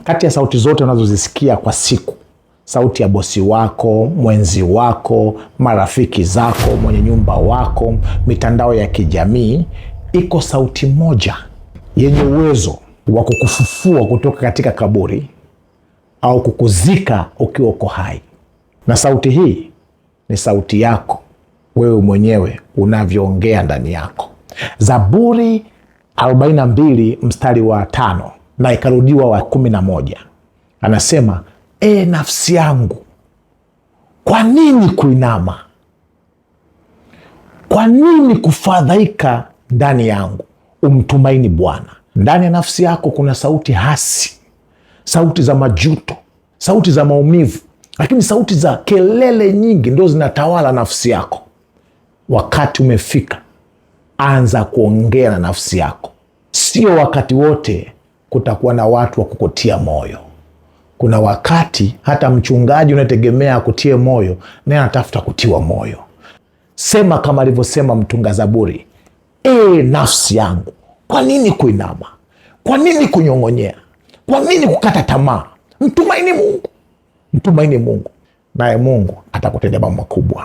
Kati ya sauti zote unazozisikia kwa siku, sauti ya bosi wako, mwenzi wako, marafiki zako, mwenye nyumba wako, mitandao ya kijamii, iko sauti moja yenye uwezo wa kukufufua kutoka katika kaburi au kukuzika ukiwa uko hai. Na sauti hii ni sauti yako wewe mwenyewe unavyoongea ndani yako. Zaburi 42 mstari wa 5 na ikarudiwa wa 11, anasema, nafsi yangu, kwa nini kuinama? Kwa nini kufadhaika ndani yangu? Umtumaini Bwana. Ndani ya nafsi yako kuna sauti hasi, sauti za majuto, sauti za maumivu, lakini sauti za kelele nyingi ndio zinatawala nafsi yako. Wakati umefika, anza kuongea na nafsi yako. Sio wakati wote kutakuwa na watu wa kukutia moyo. Kuna wakati hata mchungaji unategemea akutie moyo, naye anatafuta kutiwa moyo. Sema kama alivyosema mtunga Zaburi, nafsi yangu, kwa nini kuinama? Kwa nini kunyong'onyea? Kwa nini kukata tamaa? Mtumaini Mungu, mtumaini Mungu, naye Mungu atakutendea mambo makubwa.